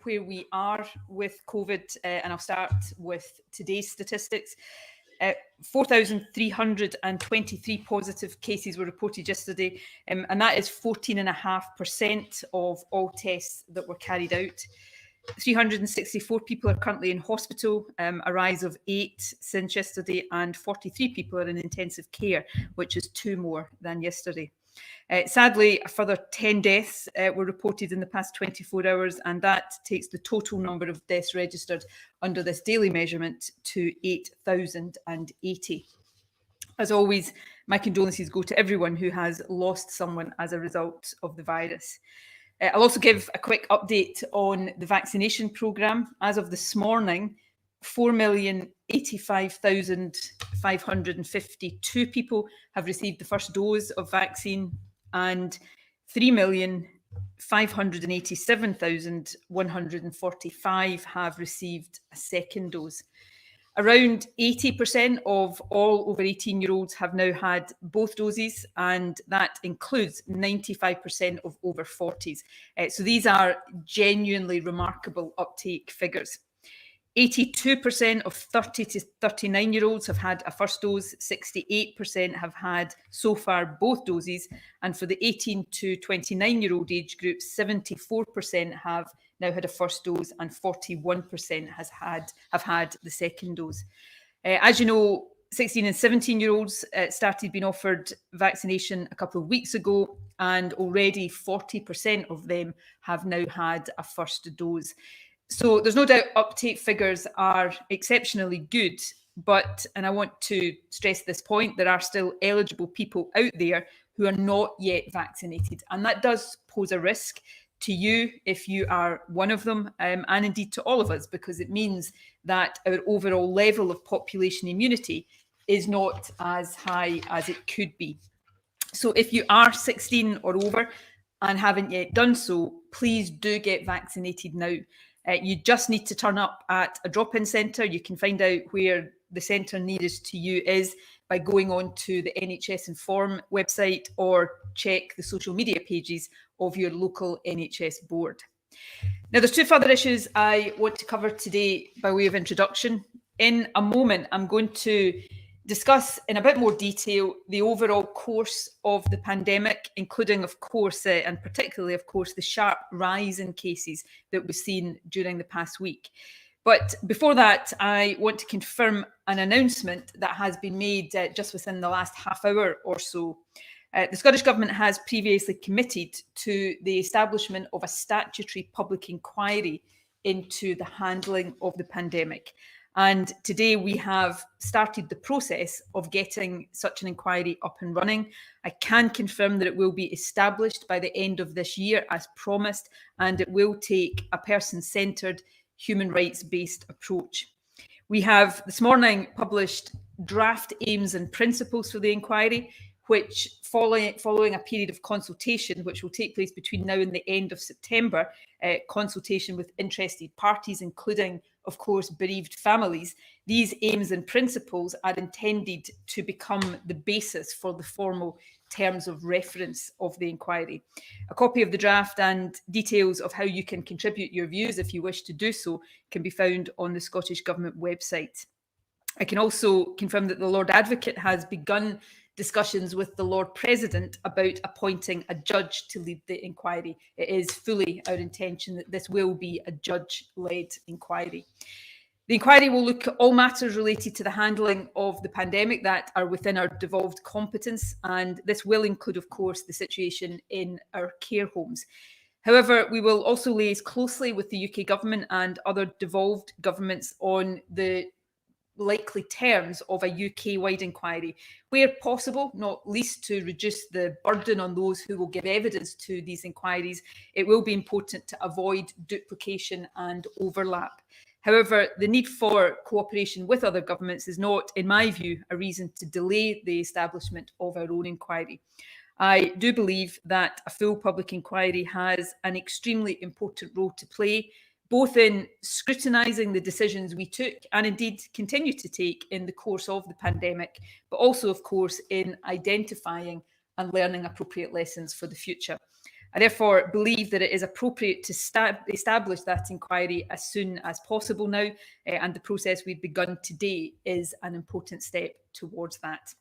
where we are with COVID, and I'll start with today's statistics. 4,323 positive cases were reported yesterday, and that is 14.5% of all tests that were carried out. 364 people are currently in hospital, a rise of 8 since yesterday, and 43 people are in intensive care, which is 2 more than yesterday. Sadly, a further 10 deaths were reported in the past 24 hours, and that takes the total number of deaths registered under this daily measurement to 8,080. As always, my condolences go to everyone who has lost someone as a result of the virus. I'll also give a quick update on the vaccination programme. As of this morning, 4,085,552 people have received the first dose of vaccine, and 3,587,145 have received a second dose. Around 80% of all over 18-year-olds have now had both doses, and that includes 95% of over 40s. So these are genuinely remarkable uptake figures. 82% of 30 to 39-year-olds have had a first dose, 68% have had so far both doses, and for the 18 to 29-year-old age group, 74% have now had a first dose and 41% have had the second dose. As you know, 16 and 17-year-olds started being offered vaccination a couple of weeks ago, and already 40% of them have now had a first dose. So there's no doubt uptake figures are exceptionally good, but, and I want to stress this point, there are still eligible people out there who are not yet vaccinated, and that does pose a risk to you if you are one of them, and indeed to all of us, because it means that our overall level of population immunity is not as high as it could be. So if you are 16 or over and haven't yet done so, please do get vaccinated now. You just need to turn up at a drop-in centre. You can find out where the centre nearest to you is by going on to the NHS Inform website or check the social media pages of your local NHS board. Now, there's 2 further issues I want to cover today by way of introduction. In a moment, I'm going to discuss in a bit more detail the overall course of the pandemic, including, of course, and particularly, of course, the sharp rise in cases that we've seen during the past week. But before that, I want to confirm an announcement that has been made just within the last half hour or so. The Scottish Government has previously committed to the establishment of a statutory public inquiry into the handling of the pandemic. And today we have started the process of getting such an inquiry up and running. I can confirm that it will be established by the end of this year as promised, and it will take a person-centred, human rights-based approach. We have this morning published draft aims and principles for the inquiry, which following a period of consultation, which will take place between now and the end of September, consultation with interested parties, including, of course, bereaved families, these aims and principles are intended to become the basis for the formal terms of reference of the inquiry. A copy of the draft and details of how you can contribute your views, if you wish to do so, can be found on the Scottish Government website. I can also confirm that the Lord Advocate has begun discussions with the Lord President about appointing a judge to lead the inquiry. It is fully our intention that this will be a judge-led inquiry. The inquiry will look at all matters related to the handling of the pandemic that are within our devolved competence, and this will include, of course, the situation in our care homes. However, we will also liaise closely with the UK Government and other devolved governments on the likely terms of a UK-wide inquiry, where possible, not least to reduce the burden on those who will give evidence to these inquiries. It will be important to avoid duplication and overlap. However, the need for cooperation with other governments is not, in my view, a reason to delay the establishment of our own inquiry. I do believe that a full public inquiry has an extremely important role to play, both in scrutinising the decisions we took and indeed continue to take in the course of the pandemic, but also, of course, in identifying and learning appropriate lessons for the future. I therefore believe that it is appropriate to establish that inquiry as soon as possible now, and the process we've begun today is an important step towards that.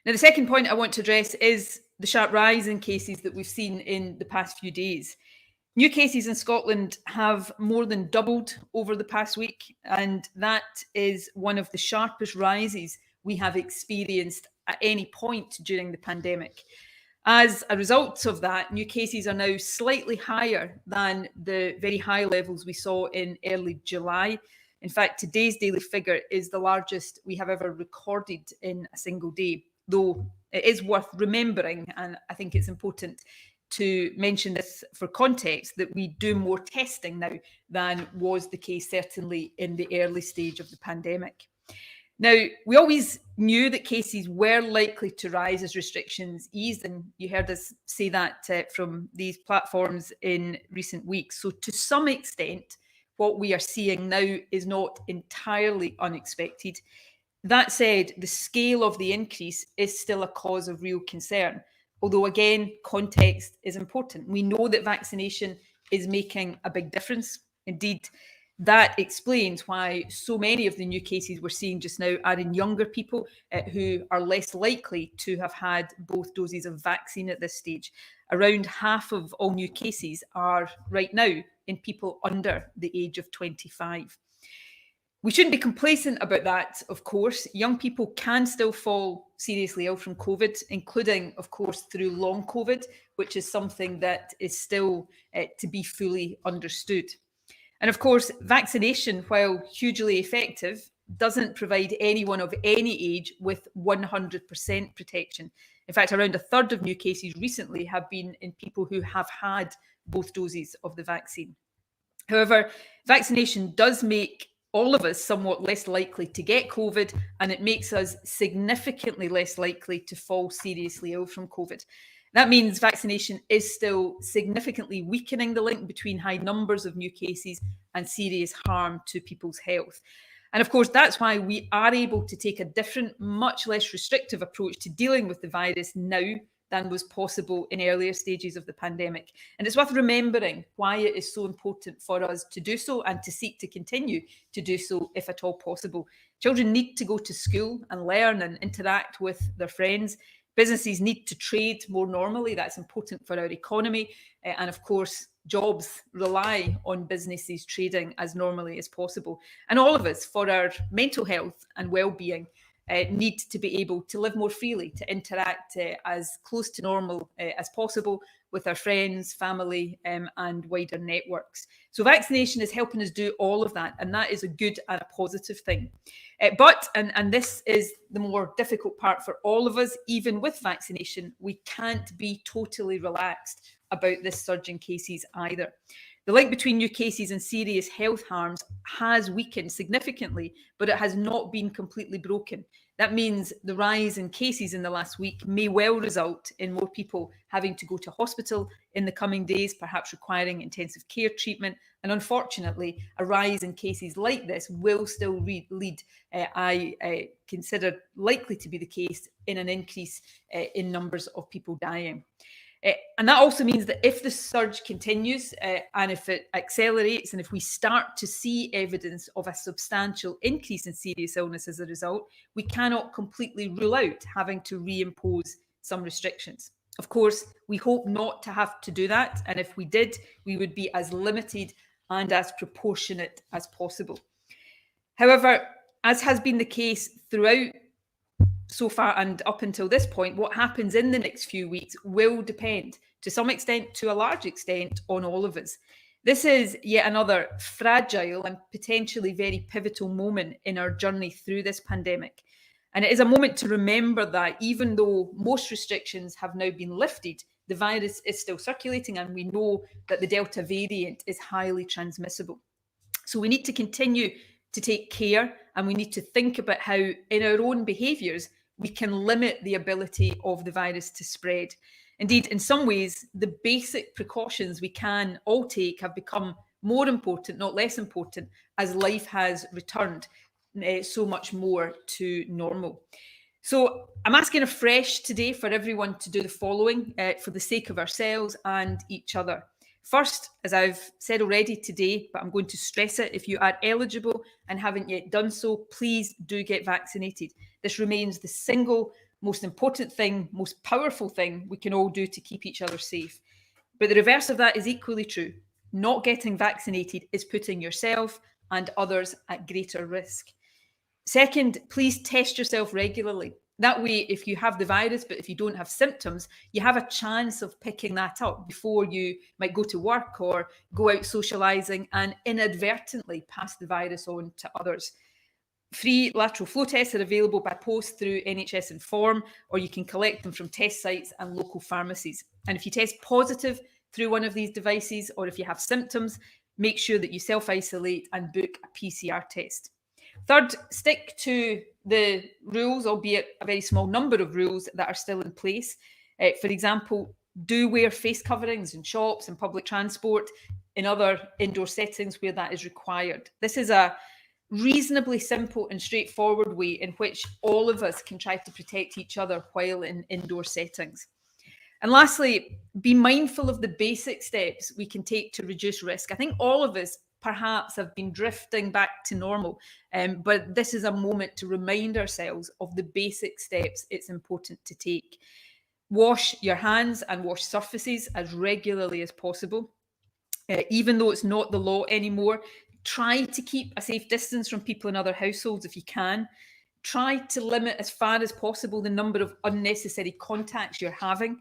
Now, the second point I want to address is the sharp rise in cases that we've seen in the past few days. New cases in Scotland have more than doubled over the past week, and that is one of the sharpest rises we have experienced at any point during the pandemic. As a result of that, new cases are now slightly higher than the very high levels we saw in early July. In fact, today's daily figure is the largest we have ever recorded in a single day, though it is worth remembering, and I think it's important to mention this for context, that we do more testing now than was the case certainly in the early stage of the pandemic. Now, we always knew that cases were likely to rise as restrictions eased, and you heard us say that from these platforms in recent weeks. So to some extent, what we are seeing now is not entirely unexpected. That said, the scale of the increase is still a cause of real concern, although again, context is important. We know that vaccination is making a big difference. Indeed, that explains why so many of the new cases we're seeing just now are in younger people who are less likely to have had both doses of vaccine at this stage. Around half of all new cases are right now in people under the age of 25. We shouldn't be complacent about that, of course. Young people can still fall seriously ill from COVID, including, of course, through long COVID, which is something that is still to be fully understood. And of course, vaccination, while hugely effective, doesn't provide anyone of any age with 100% protection. In fact, around a third of new cases recently have been in people who have had both doses of the vaccine. However, vaccination does make all of us somewhat less likely to get COVID, and it makes us significantly less likely to fall seriously ill from COVID. That means vaccination is still significantly weakening the link between high numbers of new cases and serious harm to people's health. And of course, that's why we are able to take a different, much less restrictive approach to dealing with the virus now than was possible in earlier stages of the pandemic. And it's worth remembering why it is so important for us to do so and to seek to continue to do so if at all possible. Children need to go to school and learn and interact with their friends. Businesses need to trade more normally. That's important for our economy. And of course, jobs rely on businesses trading as normally as possible. And all of us, for our mental health and well-being, need to be able to live more freely, to interact as close to normal as possible with our friends, family, and wider networks. So vaccination is helping us do all of that, and that is a good and a positive thing. But this is the more difficult part for all of us, even with vaccination, we can't be totally relaxed about this surge in cases either. The link between new cases and serious health harms has weakened significantly, but it has not been completely broken. That means the rise in cases in the last week may well result in more people having to go to hospital in the coming days, perhaps requiring intensive care treatment. And unfortunately, a rise in cases like this will still lead, I consider likely to be the case, in an increase in numbers of people dying. And that also means that if the surge continues and if it accelerates and if we start to see evidence of a substantial increase in serious illness as a result, we cannot completely rule out having to reimpose some restrictions. Of course, we hope not to have to do that. And if we did, we would be as limited and as proportionate as possible. However, as has been the case throughout so far and up until this point, what happens in the next few weeks will depend, to some extent, to a large extent, on all of us. This is yet another fragile and potentially very pivotal moment in our journey through this pandemic. And it is a moment to remember that even though most restrictions have now been lifted, the virus is still circulating, and we know that the Delta variant is highly transmissible. So we need to continue to take care, and we need to think about how, in our own behaviours, we can limit the ability of the virus to spread. Indeed, in some ways, the basic precautions we can all take have become more important, not less important, as life has returned so much more to normal. So I'm asking afresh today for everyone to do the following for the sake of ourselves and each other. First, as I've said already today, but I'm going to stress it, if you are eligible and haven't yet done so, please do get vaccinated. This remains the single most important thing, most powerful thing we can all do to keep each other safe. But the reverse of that is equally true. Not getting vaccinated is putting yourself and others at greater risk. Second, please test yourself regularly. That way, if you have the virus, but if you don't have symptoms, you have a chance of picking that up before you might go to work or go out socialising and inadvertently pass the virus on to others. Free lateral flow tests are available by post through NHS Inform, or you can collect them from test sites and local pharmacies. And if you test positive through one of these devices, or if you have symptoms, make sure that you self-isolate and book a PCR test. Third, stick to the rules, albeit a very small number of rules that are still in place. For example, do wear face coverings in shops and public transport, in other indoor settings where that is required. This is a reasonably simple and straightforward way in which all of us can try to protect each other while in indoor settings. And lastly, be mindful of the basic steps we can take to reduce risk. I think all of us perhaps have been drifting back to normal, but this is a moment to remind ourselves of the basic steps it's important to take. Wash your hands and wash surfaces as regularly as possible. Even though it's not the law anymore, try to keep a safe distance from people in other households if you can. Try to limit as far as possible the number of unnecessary contacts you're having.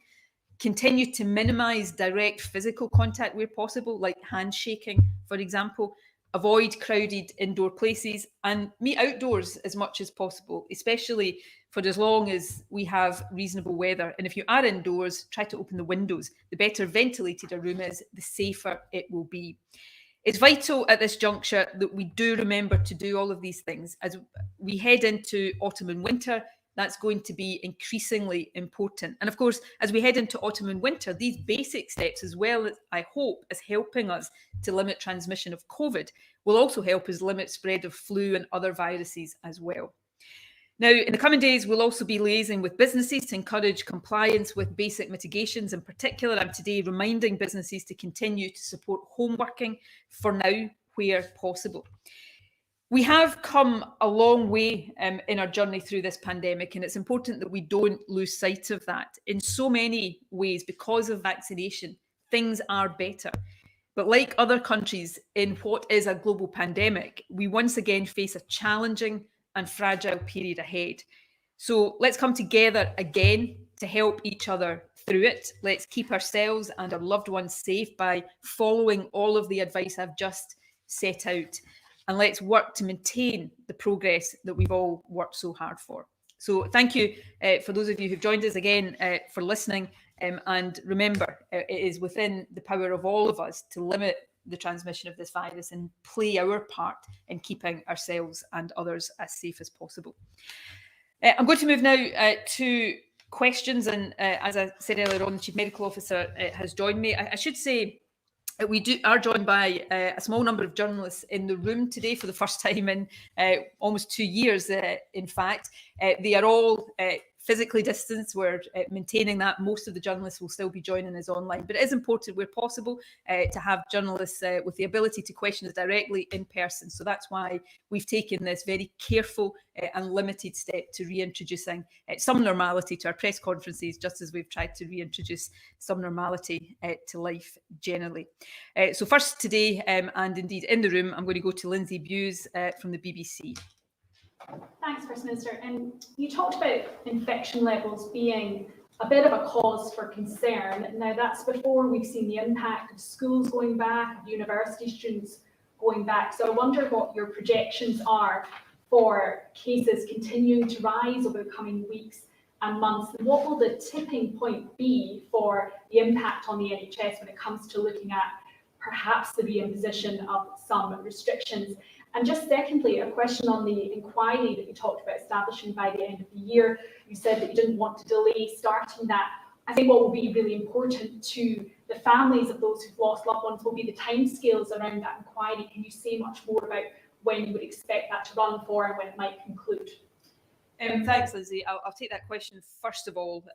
Continue to minimise direct physical contact where possible, like handshaking, for example. Avoid crowded indoor places and meet outdoors as much as possible, especially for as long as we have reasonable weather. And if you are indoors, try to open the windows. The better ventilated a room is, the safer it will be. It's vital at this juncture that we do remember to do all of these things. As we head into autumn and winter, that's going to be increasingly important. And of course, as we head into autumn and winter, these basic steps, as well as, I hope, as helping us to limit transmission of COVID, will also help us limit spread of flu and other viruses as well. Now, in the coming days, we'll also be liaising with businesses to encourage compliance with basic mitigations. In particular, I'm today reminding businesses to continue to support home working for now, where possible. We have come a long way in our journey through this pandemic, and it's important that we don't lose sight of that. In so many ways, because of vaccination, things are better. But like other countries in what is a global pandemic, we once again face a challenging and fragile period ahead. So let's come together again to help each other through it. Let's keep ourselves and our loved ones safe by following all of the advice I've just set out. And let's work to maintain the progress that we've all worked so hard for. So thank you for those of you who've joined us again for listening. And remember, it is within the power of all of us to limit the transmission of this virus and play our part in keeping ourselves and others as safe as possible. I'm going to move now to questions. And as I said earlier on, the Chief Medical Officer has joined me. I should say, we are joined by a small number of journalists in the room today for the first time in almost 2 years, in fact. They are all physically distanced. We're maintaining that. Most of the journalists will still be joining us online. But it is important, where possible, to have journalists with the ability to question us directly in person. So that's why we've taken this very careful and limited step to reintroducing some normality to our press conferences, just as we've tried to reintroduce some normality to life generally. So first today, and indeed in the room, I'm going to go to Lindsay Bewes from the BBC. Thanks, First Minister. And you talked about infection levels being a bit of a cause for concern. Now, that's before we've seen the impact of schools going back, of university students going back. So I wonder what your projections are for cases continuing to rise over the coming weeks and months. And what will the tipping point be for the impact on the NHS when it comes to looking at perhaps the reimposition of some restrictions? And just secondly, a question on the inquiry that you talked about establishing by the end of the year. You said that you didn't want to delay starting that. I think what will be really important to the families of those who've lost loved ones will be the timescales around that inquiry. Can you say much more about when you would expect that to run for and when it might conclude? Thanks, Lizzie. I'll take that question first of all,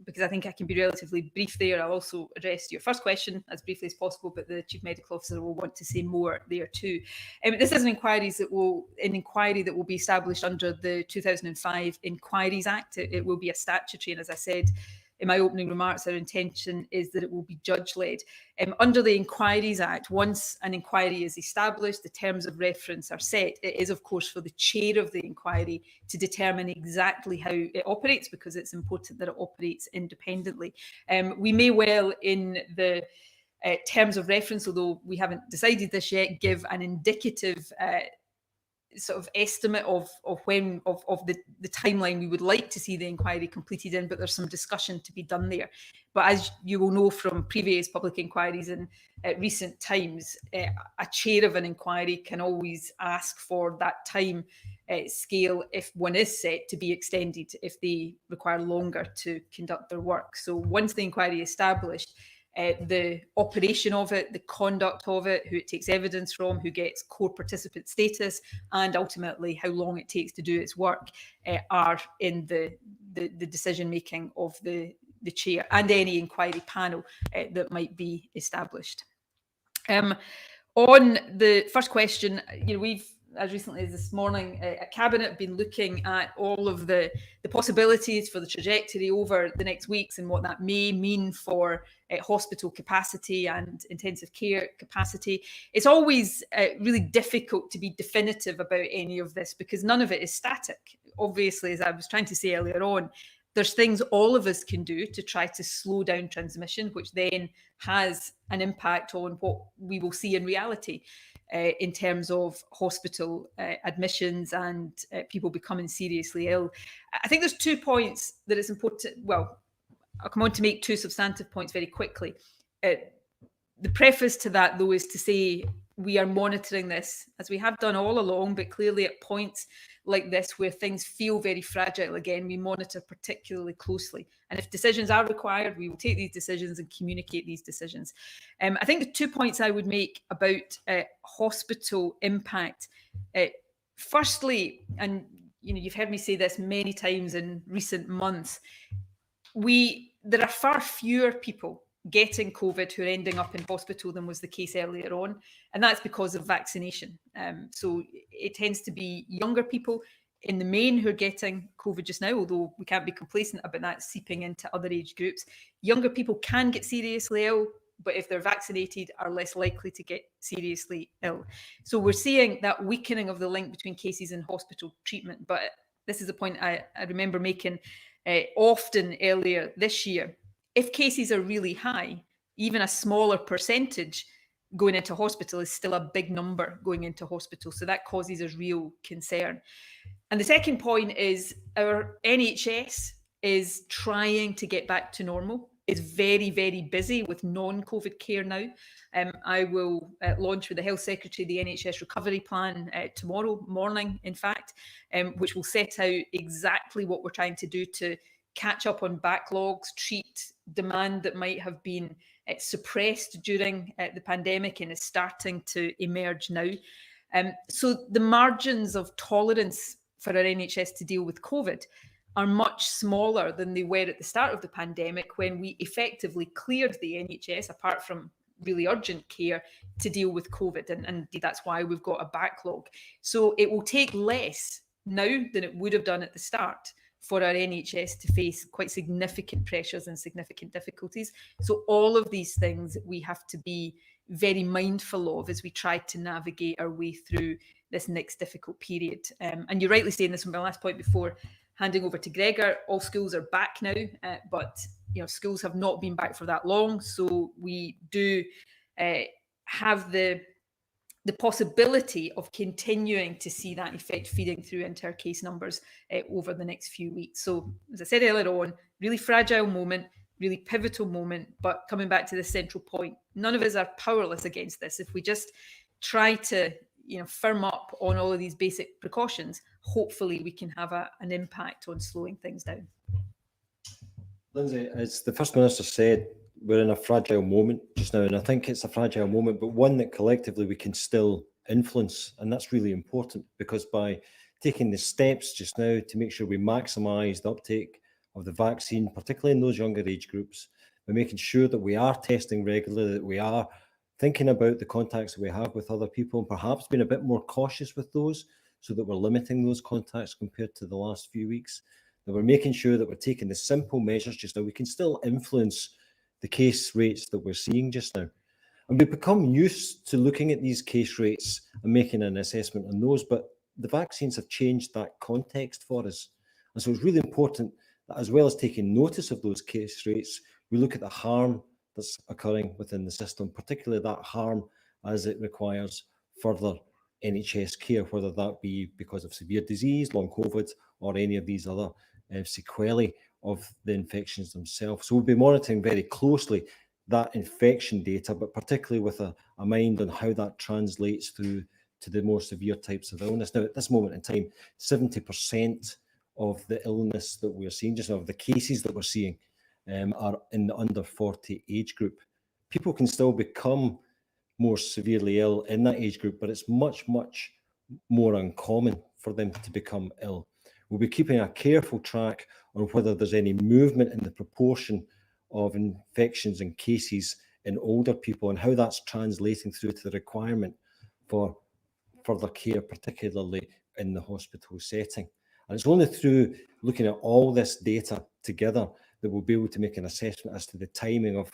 because I think I can be relatively brief there. I'll also address your first question as briefly as possible, but the Chief Medical Officer will want to say more there too. This is an inquiry that will be established under the 2005 Inquiries Act. It will be a statutory, and as I said in my opening remarks, our intention is that it will be judge-led. Under the Inquiries Act, once an inquiry is established, the terms of reference are set. It is, of course, for the chair of the inquiry to determine exactly how it operates, because it's important that it operates independently. We may well, in the terms of reference, although we haven't decided this yet, give an indicative sort of estimate of the timeline we would like to see the inquiry completed in, but there's some discussion to be done there. But as you will know from previous public inquiries in recent times, a chair of an inquiry can always ask for that time scale, if one is set, to be extended if they require longer to conduct their work. So once the inquiry is established, the operation of it, the conduct of it, who it takes evidence from, who gets core participant status, and ultimately how long it takes to do its work are in the decision making of the chair and any inquiry panel that might be established. On the first question, we've, as recently as this morning, at Cabinet, been looking at all of the possibilities for the trajectory over the next weeks and what that may mean for hospital capacity and intensive care capacity. It's always really difficult to be definitive about any of this because none of it is static. Obviously, as I was trying to say earlier on, there's things all of us can do to try to slow down transmission, which then has an impact on what we will see in reality in terms of hospital admissions and people becoming seriously ill. I think there's 2 points that it's important. Well, I'll come on to make 2 substantive points very quickly. The preface to that, though, is to say we are monitoring this, as we have done all along, but clearly at points like this where things feel very fragile again, we monitor particularly closely. And if decisions are required, we will take these decisions and communicate these decisions. I think the 2 points I would make about hospital impact. Firstly, and you've heard me say this many times in recent months, there are far fewer people getting COVID who are ending up in hospital than was the case earlier on. And that's because of vaccination. So it tends to be younger people in the main who are getting COVID just now, although we can't be complacent about that seeping into other age groups. Younger people can get seriously ill, but if they're vaccinated, are less likely to get seriously ill. So we're seeing that weakening of the link between cases and hospital treatment. But this is a point I remember making often earlier this year. If cases are really high, even a smaller percentage going into hospital is still a big number going into hospital. So that causes us real concern. And the second point is our NHS is trying to get back to normal. It's very, very busy with non-COVID care now. I will launch with the Health Secretary the NHS Recovery Plan tomorrow morning, in fact, which will set out exactly what we're trying to do to catch up on backlogs, treat demand that might have been suppressed during the pandemic and is starting to emerge now. So the margins of tolerance for our NHS to deal with COVID are much smaller than they were at the start of the pandemic, when we effectively cleared the NHS, apart from really urgent care, to deal with COVID. And that's why we've got a backlog. So it will take less now than it would have done at the start for our NHS to face quite significant pressures and significant difficulties. So all of these things we have to be very mindful of as we try to navigate our way through this next difficult period. And you're rightly saying this from my last point before handing over to Gregor, all schools are back now, but schools have not been back for that long. So we do have the possibility of continuing to see that effect feeding through into our case numbers over the next few weeks. So, as I said earlier on, really fragile moment, really pivotal moment, but coming back to the central point, none of us are powerless against this. If we just try to firm up on all of these basic precautions, hopefully we can have an impact on slowing things down. Lindsay, as the First Minister said, we're in a fragile moment just now, and I think it's a fragile moment, but one that collectively we can still influence, and that's really important, because by taking the steps just now to make sure we maximise the uptake of the vaccine, particularly in those younger age groups. We're making sure that we are testing regularly, that we are thinking about the contacts that we have with other people, and perhaps being a bit more cautious with those, so that we're limiting those contacts compared to the last few weeks. That we're making sure that we're taking the simple measures just now. We can still influence the case rates that we're seeing just now. And we've become used to looking at these case rates and making an assessment on those, but the vaccines have changed that context for us. And so it's really important that, as well as taking notice of those case rates, we look at the harm that's occurring within the system, particularly that harm as it requires further NHS care, whether that be because of severe disease, long COVID, or any of these other sequelae of the infections themselves. So we'll be monitoring very closely that infection data, but particularly with a mind on how that translates through to the more severe types of illness. Now, at this moment in time, 70% of the illness that we're seeing, just now, of the cases that we're seeing, are in the under 40 age group. People can still become more severely ill in that age group, but it's much, much more uncommon for them to become ill. We'll be keeping a careful track on whether there's any movement in the proportion of infections and cases in older people and how that's translating through to the requirement for further care, particularly in the hospital setting. And it's only through looking at all this data together that we'll be able to make an assessment as to the timing of,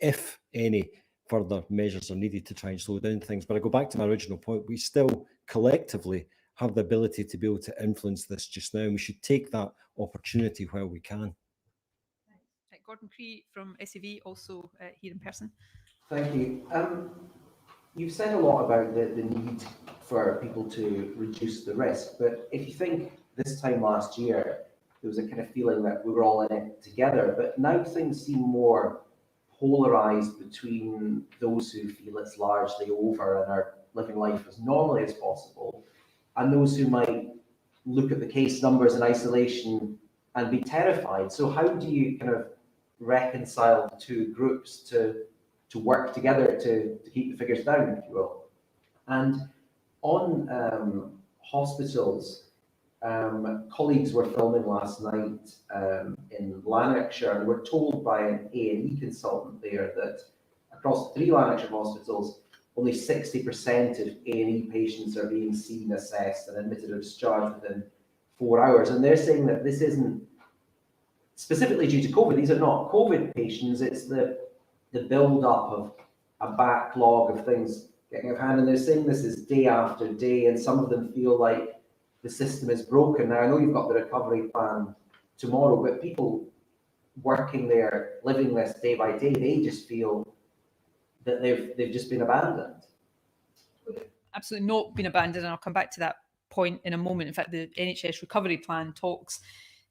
if any, further measures are needed to try and slow down things. But I go back to my original point, we still collectively have the ability to be able to influence this just now, and we should take that opportunity while we can. Gordon Cree from SAV, also here in person. Thank you. You've said a lot about the need for people to reduce the risk, but if you think this time last year, there was a kind of feeling that we were all in it together, but now things seem more polarised between those who feel it's largely over and are living life as normally as possible, and those who might look at the case numbers in isolation and be terrified. So how do you kind of reconcile the two groups to work together to keep the figures down, if you will? And on hospitals, colleagues were filming last night in Lanarkshire, and were told by an A&E consultant there that across 3 Lanarkshire hospitals, only 60% of A&E patients are being seen, assessed, and admitted or discharged within 4 hours. And they're saying that this isn't specifically due to COVID. These are not COVID patients. It's the build-up of a backlog of things getting out of hand. And they're saying this is day after day, and some of them feel like the system is broken. Now, I know you've got the recovery plan tomorrow, but people working there, living this day by day, they just feel that they've just been abandoned. Absolutely not been abandoned, and I'll come back to that point in a moment. In fact, the NHS recovery plan talks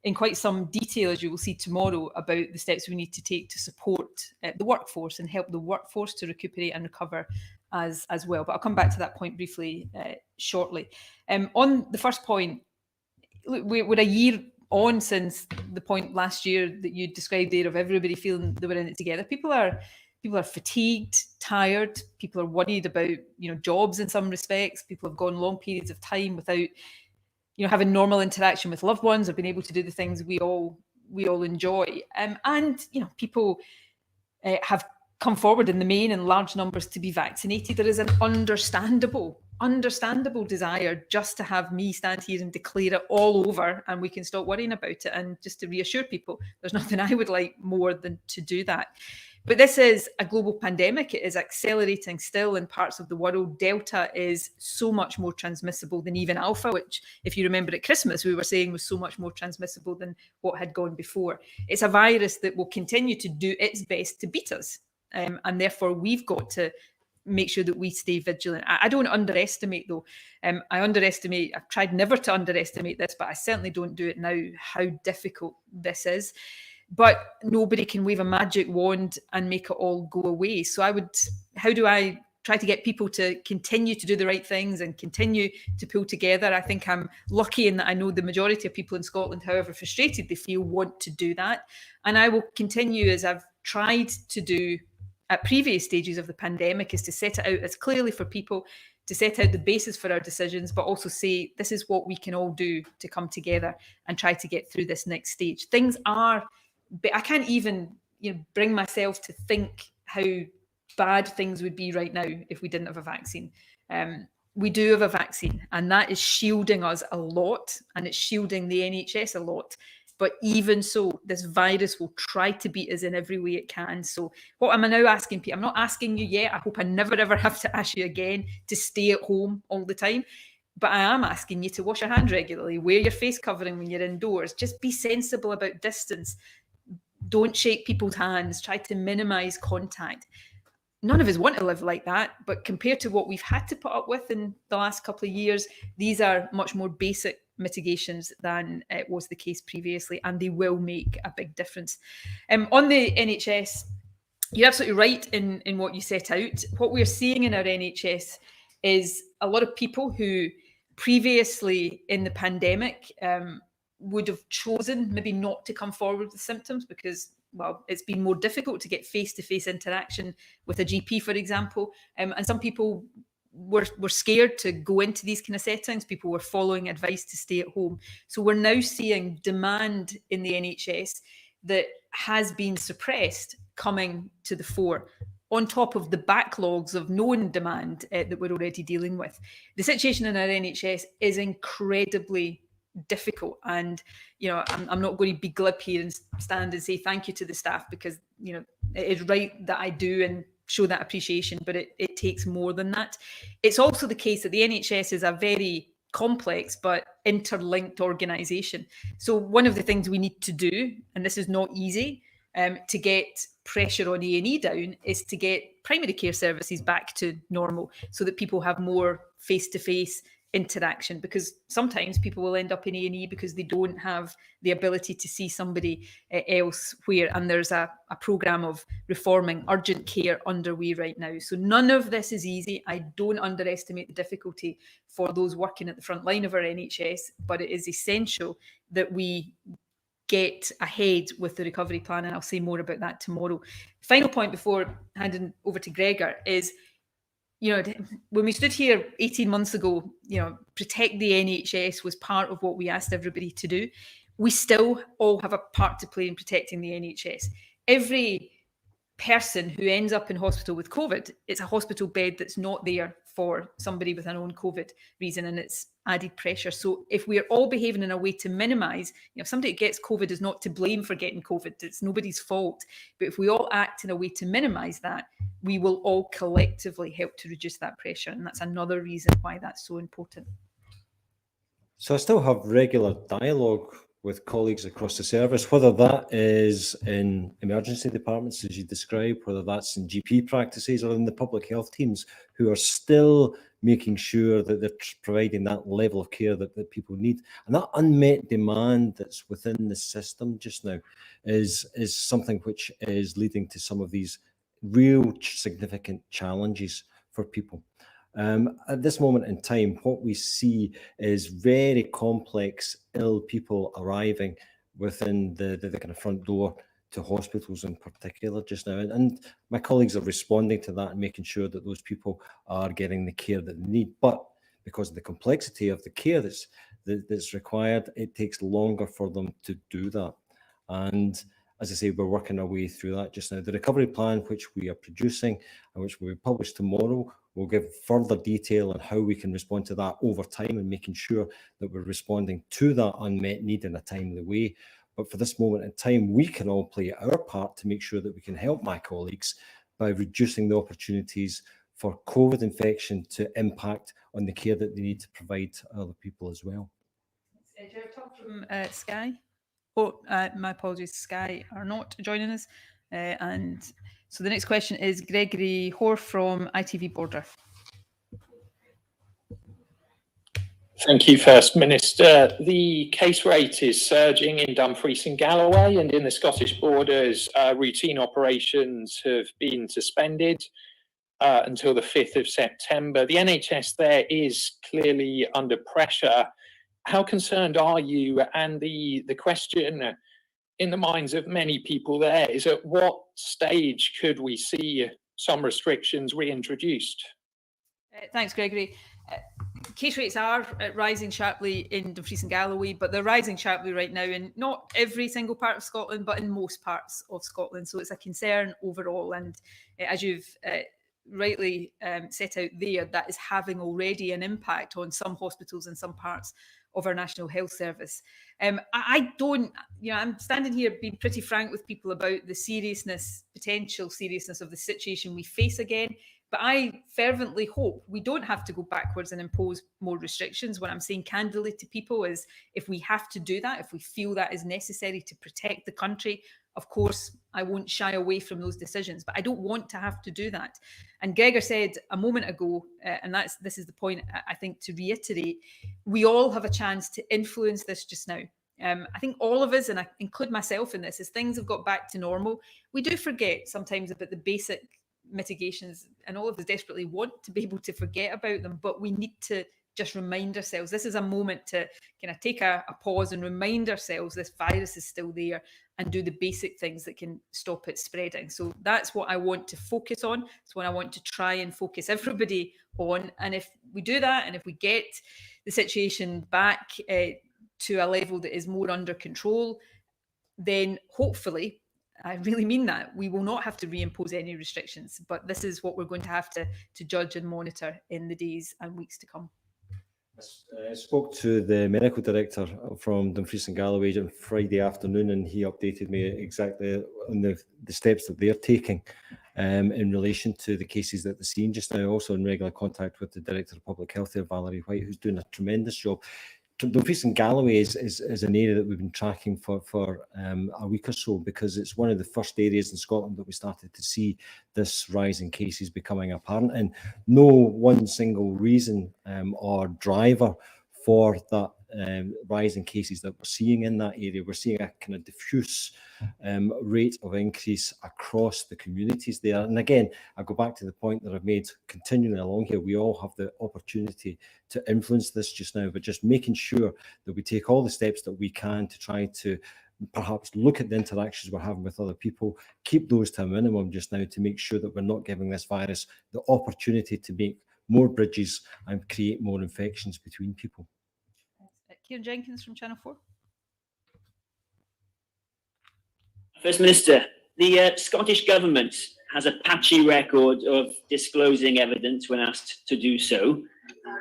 in quite some detail, as you will see tomorrow, about the steps we need to take to support the workforce and help the workforce to recuperate and recover as well. But I'll come back to that point briefly shortly. On the first point, we're a year on since the point last year that you described there of everybody feeling they were in it together. People are fatigued, tired. People are worried about jobs in some respects. People have gone long periods of time without having normal interaction with loved ones, or being able to do the things we all enjoy. And people have come forward in the main in large numbers to be vaccinated. There is an understandable desire just to have me stand here and declare it all over, and we can stop worrying about it. And just to reassure people, there's nothing I would like more than to do that. But this is a global pandemic. It is accelerating still in parts of the world. Delta is so much more transmissible than even Alpha, which, if you remember at Christmas, we were saying was so much more transmissible than what had gone before. It's a virus that will continue to do its best to beat us. And therefore, we've got to make sure that we stay vigilant. I don't underestimate, though. I've tried never to underestimate this, but I certainly don't do it now, how difficult this is. But nobody can wave a magic wand and make it all go away. So how do I try to get people to continue to do the right things and continue to pull together? I think I'm lucky in that I know the majority of people in Scotland, however frustrated they feel, want to do that. And I will continue, as I've tried to do at previous stages of the pandemic, is to set it out as clearly for people to set out the basis for our decisions, but also say this is what we can all do to come together and try to get through this next stage. Things are, I can't even bring myself to think how bad things would be right now if we didn't have a vaccine. We do have a vaccine, and that is shielding us a lot, and it's shielding the NHS a lot. But even so, this virus will try to beat us in every way it can. So what am I now asking people? I'm not asking you yet. I hope I never, ever have to ask you again to stay at home all the time. But I am asking you to wash your hands regularly, wear your face covering when you're indoors, just be sensible about distance. Don't shake people's hands, try to minimise contact. None of us want to live like that, but compared to what we've had to put up with in the last couple of years, these are much more basic mitigations than it was the case previously, and they will make a big difference. On the NHS, you're absolutely right in what you set out. What we're seeing in our NHS is a lot of people who previously in the pandemic would have chosen maybe not to come forward with symptoms because, well, it's been more difficult to get face-to-face interaction with a GP, for example. And some people were scared to go into these kind of settings. People were following advice to stay at home. So we're now seeing demand in the NHS that has been suppressed coming to the fore, on top of the backlogs of known demand that we're already dealing with. The situation in our NHS is incredibly difficult, and I'm not going to be glib here and stand and say thank you to the staff, because it is right that I do and show that appreciation, but it takes more than that. It's also the case that the NHS is a very complex but interlinked organisation. So one of the things we need to do, and this is not easy, to get pressure on A&E down, is to get primary care services back to normal so that people have more face-to-face interaction, because sometimes people will end up in A&E because they don't have the ability to see somebody elsewhere, and there's a programme of reforming urgent care underway right now. So none of this is easy. I don't underestimate the difficulty for those working at the front line of our NHS, but it is essential that we get ahead with the recovery plan, and I'll say more about that tomorrow. Final point before handing over to Gregor is, when we stood here 18 months ago, protect the NHS was part of what we asked everybody to do. We still all have a part to play in protecting the NHS. Every person who ends up in hospital with COVID, it's a hospital bed that's not there for somebody with an own COVID reason, and it's added pressure. So if we're all behaving in a way to minimise, if somebody gets COVID is not to blame for getting COVID, it's nobody's fault. But if we all act in a way to minimise that, we will all collectively help to reduce that pressure. And that's another reason why that's so important. So I still have regular dialogue with colleagues across the service, whether that is in emergency departments, as you described, whether that's in GP practices or in the public health teams, who are still making sure that they're providing that level of care that people need. And that unmet demand that's within the system just now is something which is leading to some of these real significant challenges for people. At this moment in time, what we see is very complex, ill people arriving within the kind of front door to hospitals in particular just now. And my colleagues are responding to that and making sure that those people are getting the care that they need. But because of the complexity of the care that's required, it takes longer for them to do that. And as I say, we're working our way through that just now. The recovery plan, which we are producing and which will be published tomorrow, will give further detail on how we can respond to that over time and making sure that we're responding to that unmet need in a timely way. But for this moment in time, we can all play our part to make sure that we can help my colleagues by reducing the opportunities for COVID infection to impact on the care that they need to provide to other people as well. Do you have talk from Sky? Oh, my apologies, Sky are not joining us. And so the next question is Gregory Hoare from ITV Border. Thank you, First Minister. The case rate is surging in Dumfries and Galloway, and in the Scottish Borders, routine operations have been suspended until the 5th of September. The NHS there is clearly under pressure. How concerned are you? And the question in the minds of many people there is, at what stage could we see some restrictions reintroduced? Thanks, Gregory. Case rates are rising sharply in Dumfries and Galloway, but they're rising sharply right now in not every single part of Scotland, but in most parts of Scotland. So it's a concern overall. And as you've rightly set out there, that is having already an impact on some hospitals and some parts of our National Health Service. I don't, I'm standing here being pretty frank with people about the seriousness, potential seriousness of the situation we face again. But I fervently hope we don't have to go backwards and impose more restrictions. What I'm saying candidly to people is if we have to do that, if we feel that is necessary to protect the country, of course, I won't shy away from those decisions, but I don't want to have to do that. And Gregor said a moment ago, and this is the point I think to reiterate, we all have a chance to influence this just now. I think all of us, and I include myself in this, as things have got back to normal, we do forget sometimes about the basic mitigations, and all of us desperately want to be able to forget about them, but we need to just remind ourselves. This is a moment to kind of take a pause and remind ourselves this virus is still there and do the basic things that can stop it spreading. So that's what I want to focus on. It's what I want to try and focus everybody on. And if we do that, and if we get the situation back to a level that is more under control, then hopefully, I really mean that, we will not have to reimpose any restrictions, but this is what we're going to have to judge and monitor in the days and weeks to come. I spoke to the medical director from Dumfries and Galloway on Friday afternoon, and he updated me exactly on the steps that they're taking in relation to the cases that they're seeing just now. Also in regular contact with the Director of Public Health there, Valerie White, who's doing a tremendous job. Dumfries and Galloway is an area that we've been tracking for a week or so, because it's one of the first areas in Scotland that we started to see this rise in cases becoming apparent, and no one single reason or driver for that rise in cases that we're seeing in that area. We're seeing a kind of diffuse rate of increase across the communities there. And again, I go back to the point that I've made continuing along here. We all have the opportunity to influence this just now, but just making sure that we take all the steps that we can to try to perhaps look at the interactions we're having with other people, keep those to a minimum just now, to make sure that we're not giving this virus the opportunity to make more bridges and create more infections between people. Kieran Jenkins from Channel 4. First Minister, the Scottish Government has a patchy record of disclosing evidence when asked to do so.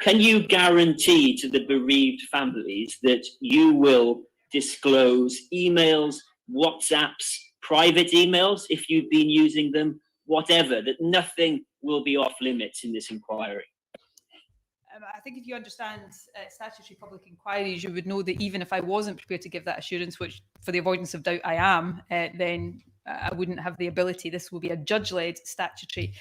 Can you guarantee to the bereaved families that you will disclose emails, WhatsApps, private emails, if you've been using them, whatever, that nothing will be off limits in this inquiry? I think if you understand statutory public inquiries, you would know that even if I wasn't prepared to give that assurance, which for the avoidance of doubt I am, then I wouldn't have the ability. This will be a judge-led statutory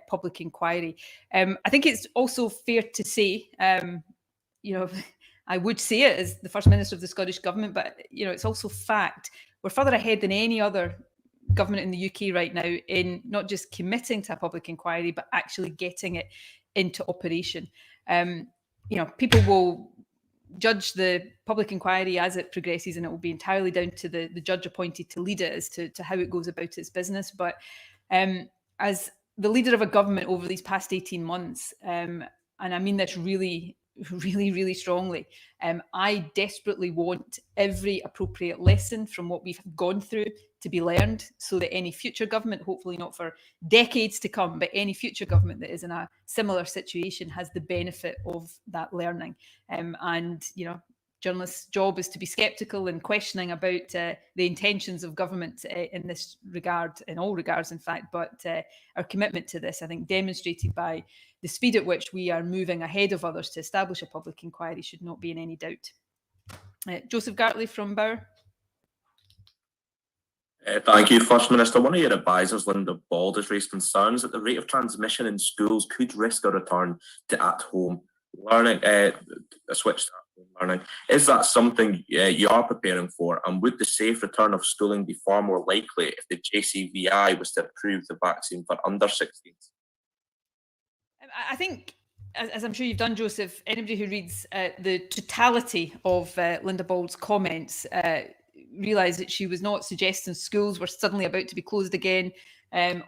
public inquiry. I think it's also fair to say, I would say it as the First Minister of the Scottish Government, but it's also fact. We're further ahead than any other government in the UK right now in not just committing to a public inquiry, but actually getting it into operation. People will judge the public inquiry as it progresses, and it will be entirely down to the judge appointed to lead it as to how it goes about its business. But as the leader of a government over these past 18 months, and I mean this really, really, really strongly, I desperately want every appropriate lesson from what we've gone through to be learned, so that any future government, hopefully not for decades to come, but any future government that is in a similar situation has the benefit of that learning. Journalists' job is to be sceptical and questioning about the intentions of government in this regard, in all regards, in fact, but our commitment to this, I think, demonstrated by the speed at which we are moving ahead of others to establish a public inquiry, should not be in any doubt. Joseph Gartley from Bauer. Thank you, First Minister. One of your advisors, Linda Bald, has raised concerns that the rate of transmission in schools could risk a return to at-home learning, a switch to at-home learning. Is that something you are preparing for? And would the safe return of schooling be far more likely if the JCVI was to approve the vaccine for under 16s? I think, as I'm sure you've done, Joseph, anybody who reads the totality of Linda Bald's comments realise that she was not suggesting schools were suddenly about to be closed again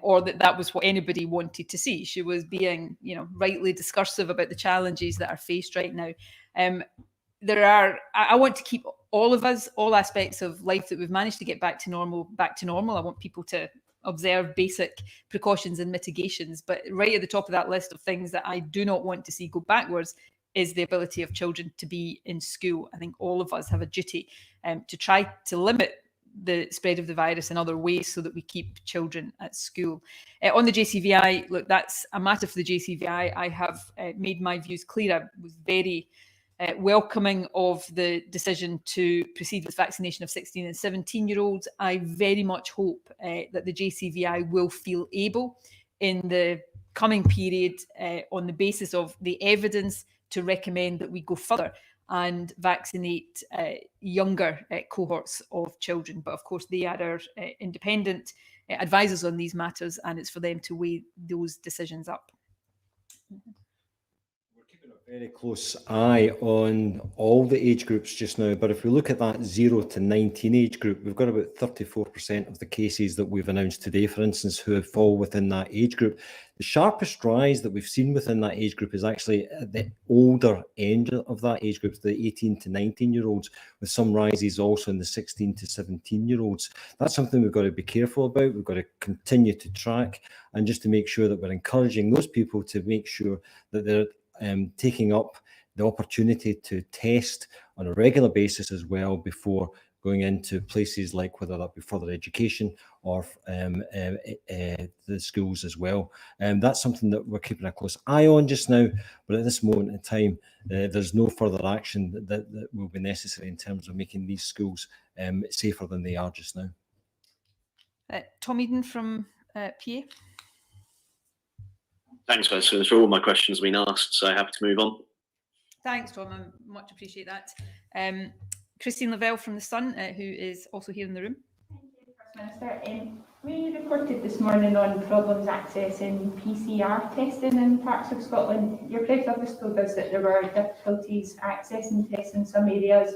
or that was what anybody wanted to see. She was being, rightly discursive about the challenges that are faced right now. I want to keep all of us, all aspects of life that we've managed to get back to normal. I want people to observe basic precautions and mitigations. But right at the top of that list of things that I do not want to see go backwards is the ability of children to be in school. I think all of us have a duty to try to limit the spread of the virus in other ways so that we keep children at school. On the JCVI, look, that's a matter for the JCVI. I have made my views clear. I was very welcoming of the decision to proceed with vaccination of 16 and 17-year-olds. I very much hope that the JCVI will feel able in the coming period on the basis of the evidence to recommend that we go further and vaccinate younger cohorts of children. But of course, they are our independent advisors on these matters, and it's for them to weigh those decisions up. We're keeping a very close eye on all the age groups just now, but if we look at that 0 to 19 age group, we've got about 34% of the cases that we've announced today, for instance, who fall within that age group. The sharpest rise that we've seen within that age group is actually at the older end of that age group, the 18 to 19-year-olds, with some rises also in the 16 to 17-year-olds. That's something we've got to be careful about. We've got to continue to track, and just to make sure that we're encouraging those people to make sure that they're taking up the opportunity to test on a regular basis as well before going into places like whether that be further education or the schools as well. That's something that we're keeping a close eye on just now, but at this moment in time, there's no further action that will be necessary in terms of making these schools safer than they are just now. Tom Eden from PA. Thanks, Vice Minister. All my questions have been asked, so happy to move on. Thanks, Tom. I much appreciate that. Christine Lavelle from The Sun, who is also here in the room. Thank you, First Minister. We reported this morning on problems accessing PCR testing in parts of Scotland. Your press office told us that there were difficulties accessing tests in some areas,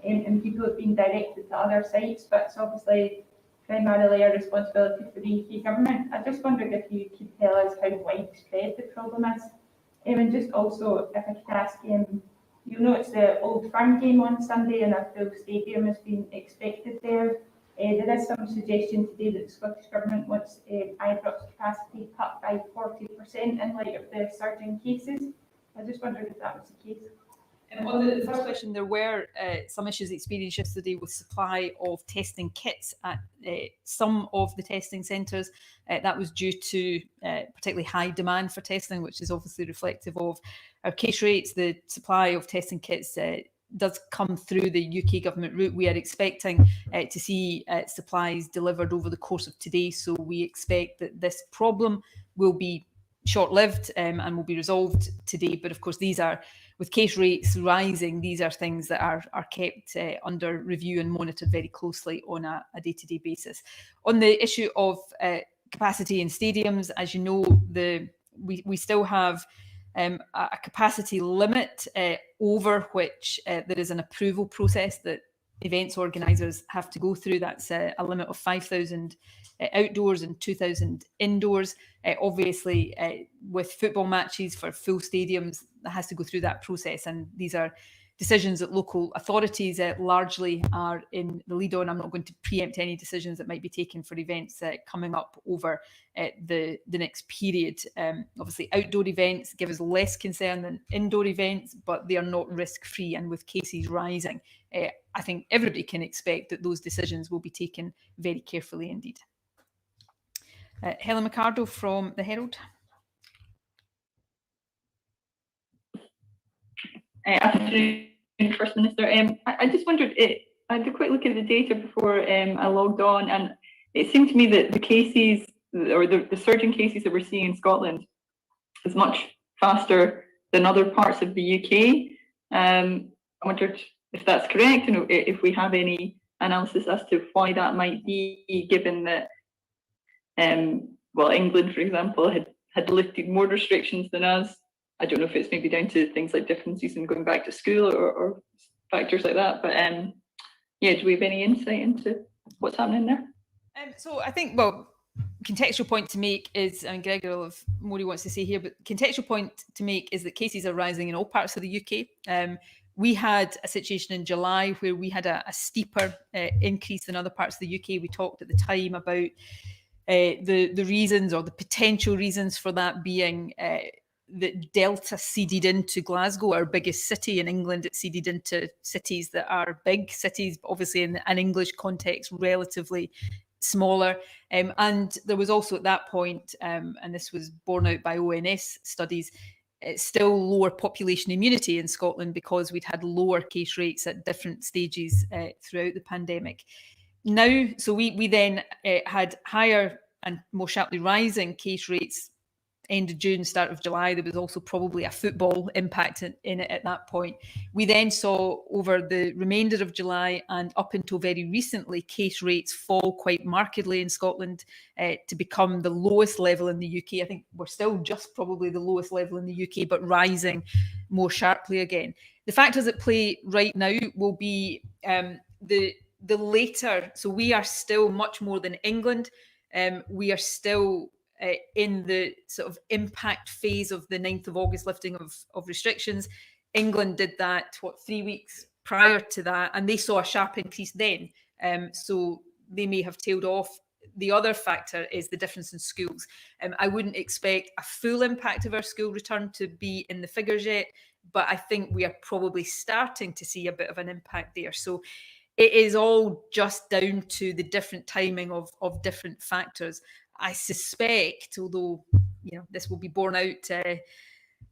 and people have been directed to other sites, but it's obviously primarily a responsibility for the UK government. I just wondered if you could tell us how widespread the problem is. And just also, if I could ask, you'll know it's the Old Firm game on Sunday and a full stadium has been expected there. There is some suggestion today that the Scottish Government wants Ibrox capacity cut by 40% in light of the surging cases. I just wondered if that was the case. On the first question, there were some issues experienced yesterday with supply of testing kits at some of the testing centres. That was due to particularly high demand for testing, which is obviously reflective of our case rates. The supply of testing kits does come through the UK government route. We are expecting to see supplies delivered over the course of today. So we expect that this problem will be short-lived and will be resolved today. But of course, these are, with case rates rising, these are things that are kept under review and monitored very closely on a day-to-day basis. On the issue of capacity in stadiums, as you know, we still have a capacity limit over which there is an approval process that events organisers have to go through. That's a limit of 5,000 outdoors and 2,000 indoors. Obviously, with football matches for full stadiums, that has to go through that process, and these are decisions that local authorities largely are in the lead on. I'm not going to preempt any decisions that might be taken for events coming up over the next period. Obviously, outdoor events give us less concern than indoor events, but they are not risk-free, and with cases rising, I think everybody can expect that those decisions will be taken very carefully indeed. Helen McArdle from The Herald. Afternoon, First Minister. I just wondered, I had a quick look at the data before I logged on, and it seemed to me that the cases, or the surging cases that we're seeing in Scotland is much faster than other parts of the UK. I wondered if that's correct, and if we have any analysis as to why that might be, given that, well, England, for example, had lifted more restrictions than us. I don't know if it's maybe down to things like differences in going back to school or factors like that, but yeah, do we have any insight into what's happening there? So I think, well, contextual point to make is, and Gregor will have more he wants to say here, but contextual point to make is that cases are rising in all parts of the UK. We had a situation in July where we had a steeper increase than other parts of the UK. We talked at the time about the reasons, or the potential reasons for that being that Delta seeded into Glasgow, our biggest city in England. It seeded into cities that are big cities, but obviously in an English context, relatively smaller. And there was also at that point, and this was borne out by ONS studies, it's still lower population immunity in Scotland because we'd had lower case rates at different stages throughout the pandemic. Now, so we then had higher and more sharply rising case rates end of June, start of July. There was also probably a football impact in it at that point. We then saw over the remainder of July and up until very recently, case rates fall quite markedly in Scotland to become the lowest level in the UK. I think we're still just probably the lowest level in the UK, but rising more sharply again. The factors at play right now will be the later. So we are still much more than England. We are still in the sort of impact phase of the 9th of August lifting of restrictions. England did that, 3 weeks prior to that, and they saw a sharp increase then. So they may have tailed off. The other factor is the difference in schools. I wouldn't expect a full impact of our school return to be in the figures yet, but I think we are probably starting to see a bit of an impact there. So it is all just down to the different timing of different factors. I suspect, although this will be borne out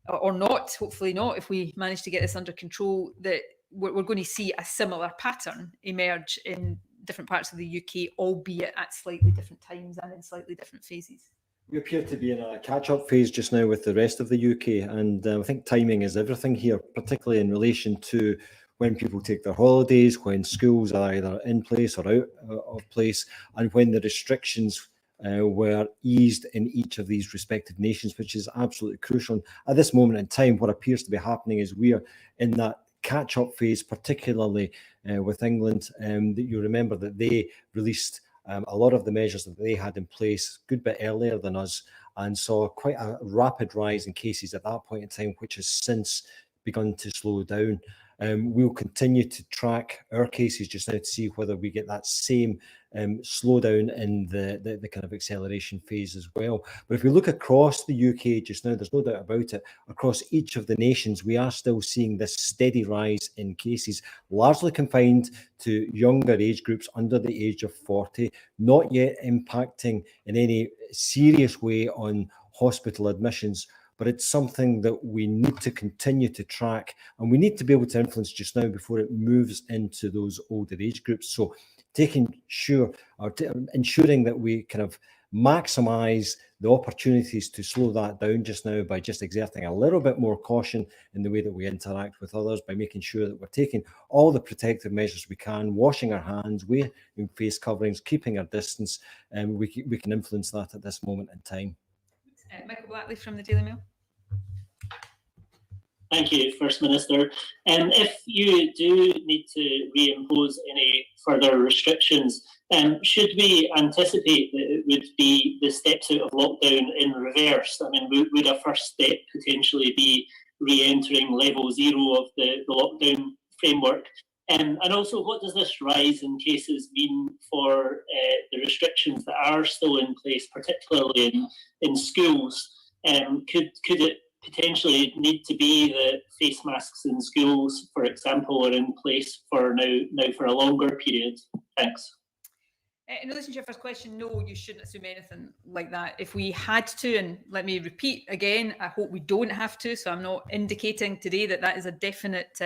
or not, hopefully not, if we manage to get this under control, that we're going to see a similar pattern emerge in different parts of the UK, albeit at slightly different times and in slightly different phases. We appear to be in a catch-up phase just now with the rest of the UK, and I think timing is everything here, particularly in relation to when people take their holidays, when schools are either in place or out of place, and when the restrictions were eased in each of these respective nations, which is absolutely crucial. And at this moment in time, what appears to be happening is we are in that catch-up phase, particularly with England. That you remember that they released a lot of the measures that they had in place a good bit earlier than us, and saw quite a rapid rise in cases at that point in time, which has since begun to slow down. We'll continue to track our cases just now to see whether we get that same slowdown in the kind of acceleration phase as well. But if we look across the UK just now, there's no doubt about it, across each of the nations, we are still seeing this steady rise in cases, largely confined to younger age groups under the age of 40, not yet impacting in any serious way on hospital admissions. But it's something that we need to continue to track, and we need to be able to influence just now before it moves into those older age groups. So ensuring that we kind of maximise the opportunities to slow that down just now by just exerting a little bit more caution in the way that we interact with others, by making sure that we're taking all the protective measures we can, washing our hands, wearing face coverings, keeping our distance, and we can influence that at this moment in time. Michael Blackley from the Daily Mail. Thank you, First Minister. If you do need to reimpose any further restrictions, should we anticipate that it would be the steps out of lockdown in reverse? I mean, would a first step potentially be re-entering level 0 of the lockdown framework? And also, what does this rise in cases mean for the restrictions that are still in place, particularly in schools? Could it potentially need to be that face masks in schools, for example, are in place for now for a longer period? Thanks. In relation to your first question, no, you shouldn't assume anything like that. If we had to, and let me repeat again, I hope we don't have to, so I'm not indicating today that that is a definite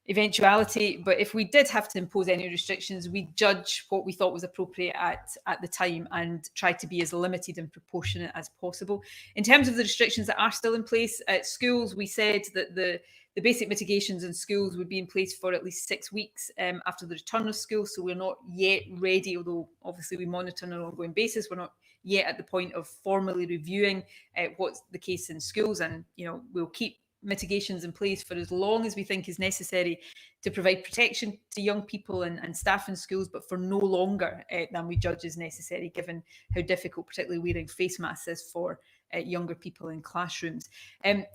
eventuality, but if we did have to impose any restrictions, we'd judge what we thought was appropriate at the time and try to be as limited and proportionate as possible. In terms of the restrictions that are still in place at schools, we said that the basic mitigations in schools would be in place for at least 6 weeks after the return of school. So we're not yet ready, although obviously we monitor on an ongoing basis. We're not yet at the point of formally reviewing what's the case in schools, and we'll keep mitigations in place for as long as we think is necessary to provide protection to young people and staff in schools, but for no longer than we judge is necessary, given how difficult particularly wearing face masks is for younger people in classrooms.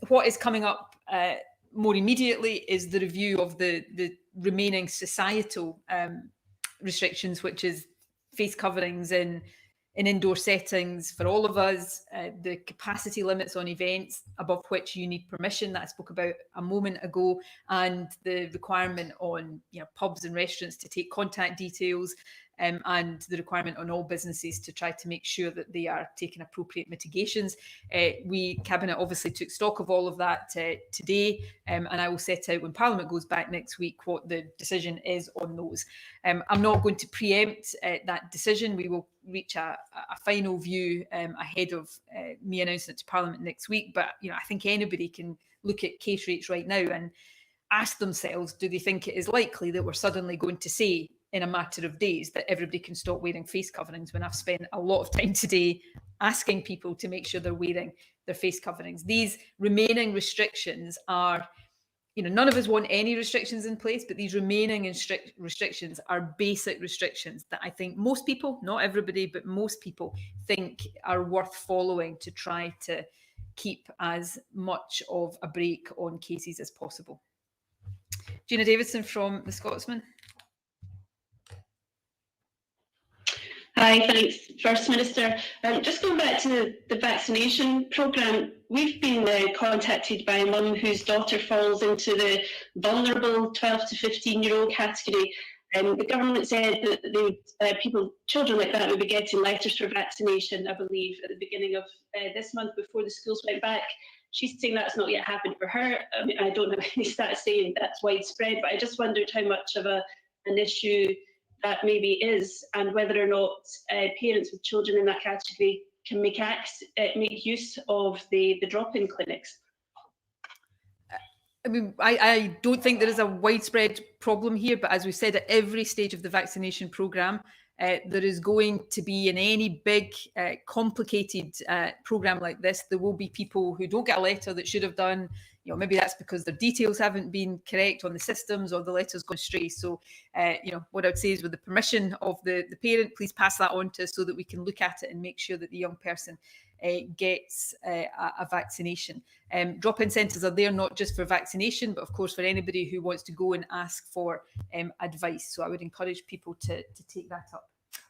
What is coming up more immediately is the review of the remaining societal restrictions, which is face coverings in indoor settings for all of us, the capacity limits on events above which you need permission that I spoke about a moment ago, and the requirement on pubs and restaurants to take contact details, and the requirement on all businesses to try to make sure that they are taking appropriate mitigations. Cabinet obviously took stock of all of that today, and I will set out when Parliament goes back next week what the decision is on those. I'm not going to preempt that decision. We will reach a final view ahead of me announcing it to Parliament next week, but I think anybody can look at case rates right now and ask themselves, do they think it is likely that we're suddenly going to say in a matter of days that everybody can stop wearing face coverings, when I've spent a lot of time today asking people to make sure they're wearing their face coverings? These remaining restrictions are, none of us want any restrictions in place, but these remaining restrictions are basic restrictions that I think most people, not everybody, but most people think are worth following to try to keep as much of a break on cases as possible. Gina Davidson from The Scotsman. Hi, thanks, First Minister. Just going back to the vaccination programme, we've been contacted by a mum whose daughter falls into the vulnerable 12 to 15-year-old category. The government said that children like that would be getting letters for vaccination, I believe, at the beginning of this month before the schools went back. She's saying that's not yet happened for her. I mean, I don't have any stats saying that's widespread, but I just wondered how much of an issue that maybe is, and whether or not parents with children in that category can make use of the drop-in clinics. I mean, I don't think there is a widespread problem here, but as we said, at every stage of the vaccination programme, there is going to be, in any big, complicated programme like this, there will be people who don't get a letter that should have done. Maybe that's because their details haven't been correct on the systems, or the letter's gone astray. So, what I would say is, with the permission of the parent, please pass that on to us so that we can look at it and make sure that the young person gets a vaccination. Drop-in centres are there not just for vaccination, but of course for anybody who wants to go and ask for advice. So I would encourage people to take that up.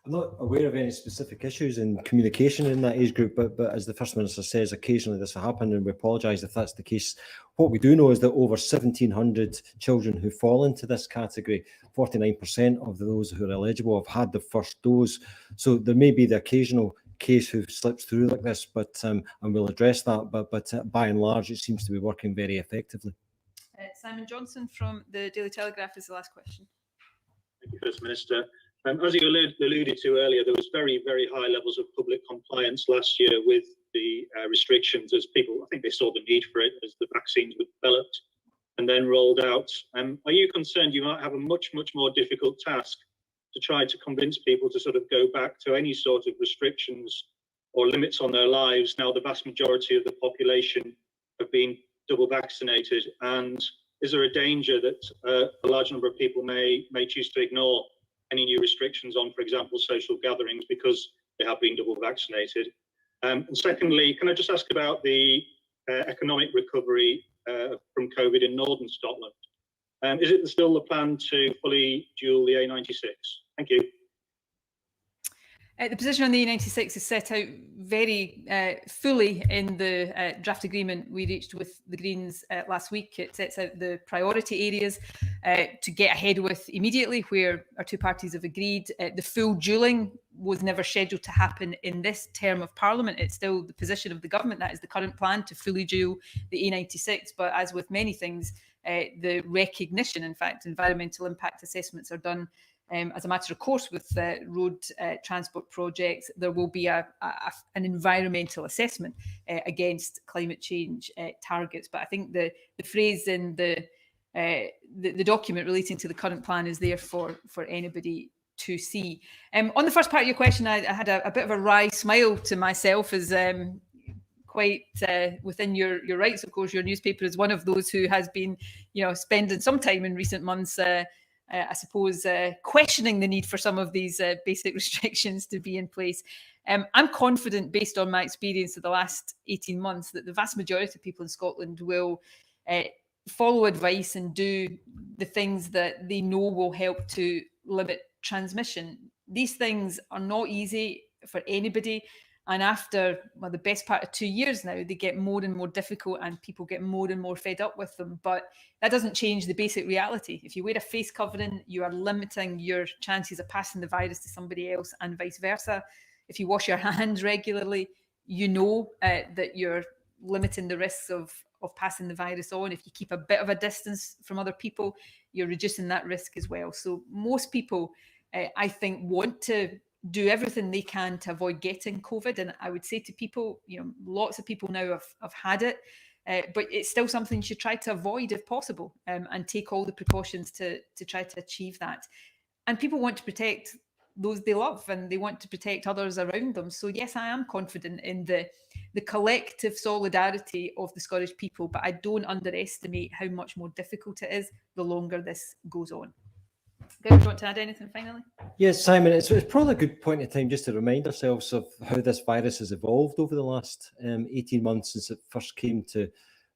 I'm not aware of any specific issues in communication in that age group, but as the First Minister says, occasionally this will happen, and we apologise if that's the case. What we do know is that over 1,700 children who fall into this category, 49% of those who are eligible have had the first dose. So there may be the occasional case who slips through like this, but and we'll address that. But by and large, it seems to be working very effectively. Simon Johnson from the Daily Telegraph is the last question. Thank you, First Minister. As you alluded to earlier, there was very, very high levels of public compliance last year with the restrictions, as people, I think they saw the need for it as the vaccines were developed and then rolled out. Are you concerned you might have a much, much more difficult task to try to convince people to sort of go back to any sort of restrictions or limits on their lives now the vast majority of the population have been double vaccinated? And is there a danger that a large number of people may choose to ignore any new restrictions on, for example, social gatherings because they have been double vaccinated? And secondly, can I just ask about the economic recovery from COVID in northern Scotland? Is it still the plan to fully dual the A96? Thank you. The position on the A96 is set out very fully in the draft agreement we reached with the Greens last week. It sets out the priority areas to get ahead with immediately, where our two parties have agreed. The full dualling was never scheduled to happen in this term of Parliament. It's still the position of the government, that is the current plan, to fully dual the A96. But as with many things, the recognition, in fact, environmental impact assessments are done as a matter of course with road transport projects. There will be an environmental assessment against climate change targets. But I think the phrase in the document relating to the current plan is there for anybody to see. On the first part of your question, I had a bit of a wry smile to myself as quite within your rights. Of course, your newspaper is one of those who has been, spending some time in recent months, I suppose, questioning the need for some of these basic restrictions to be in place. I'm confident, based on my experience of the last 18 months, that the vast majority of people in Scotland will follow advice and do the things that they know will help to limit transmission. These things are not easy for anybody. And after the best part of 2 years now, they get more and more difficult and people get more and more fed up with them. But that doesn't change the basic reality. If you wear a face covering, you are limiting your chances of passing the virus to somebody else and vice versa. If you wash your hands regularly, you know that you're limiting the risks of passing the virus on. If you keep a bit of a distance from other people, you're reducing that risk as well. So most people, I think, want to do everything they can to avoid getting COVID. And I would say to people, lots of people now have had it, but it's still something you should try to avoid if possible, and take all the precautions to try to achieve that. And people want to protect those they love and they want to protect others around them. So yes, I am confident in the collective solidarity of the Scottish people, but I don't underestimate how much more difficult it is the longer this goes on. Guys, do you want to add anything finally? Yes, Simon, it's probably a good point in time just to remind ourselves of how this virus has evolved over the last 18 months since it first came to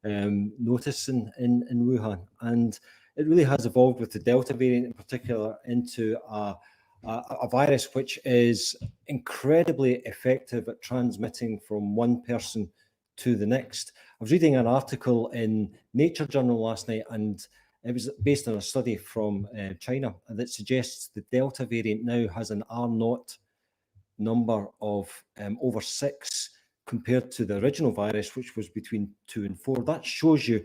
notice in Wuhan. And it really has evolved with the Delta variant in particular into a virus which is incredibly effective at transmitting from one person to the next. I was reading an article in Nature Journal last night, and it was based on a study from China that suggests the Delta variant now has an R0 number of over 6 compared to the original virus, which was between 2 and 4. That shows you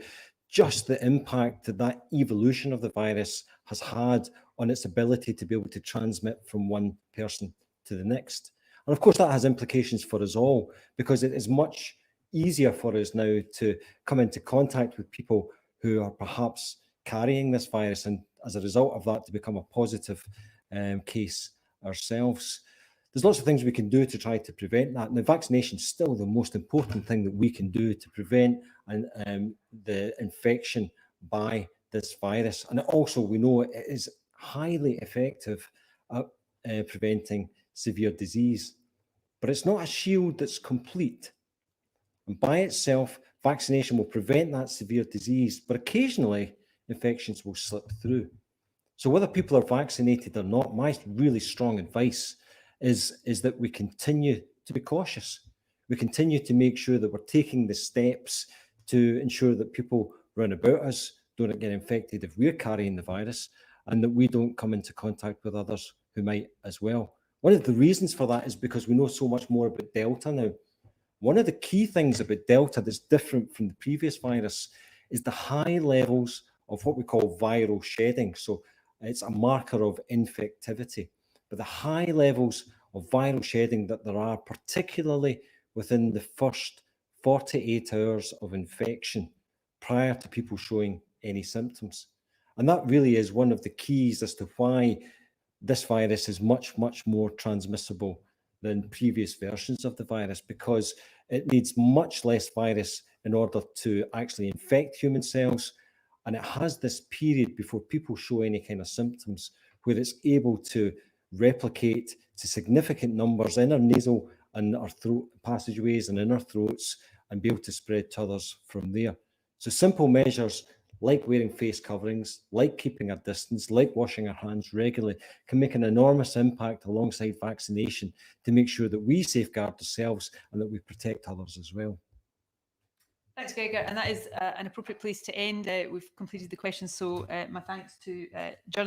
just the impact that evolution of the virus has had on its ability to be able to transmit from one person to the next. And of course, that has implications for us all, because it is much easier for us now to come into contact with people who are perhaps carrying this virus, and as a result of that, to become a positive case ourselves. There's lots of things we can do to try to prevent that. Now, vaccination is still the most important thing that we can do to prevent the infection by this virus. And also, we know it is highly effective at preventing severe disease. But it's not a shield that's complete. And by itself, vaccination will prevent that severe disease, but occasionally infections will slip through. So whether people are vaccinated or not, my really strong advice is that we continue to be cautious. We continue to make sure that we're taking the steps to ensure that people round about us don't get infected if we're carrying the virus, and that we don't come into contact with others who might as well. One of the reasons for that is because we know so much more about Delta now. One of the key things about Delta that's different from the previous virus is the high levels of what we call viral shedding. So it's a marker of infectivity. But the high levels of viral shedding that there are, particularly within the first 48 hours of infection prior to people showing any symptoms. And that really is one of the keys as to why this virus is much, much more transmissible than previous versions of the virus, because it needs much less virus in order to actually infect human cells. And it has this period before people show any kind of symptoms where it's able to replicate to significant numbers in our nasal and our throat passageways and in our throats, and be able to spread to others from there. So simple measures like wearing face coverings, like keeping a distance, like washing our hands regularly, can make an enormous impact alongside vaccination to make sure that we safeguard ourselves and that we protect others as well. Thanks, Gregor. And that is an appropriate place to end. We've completed the questions, so my thanks to journalists.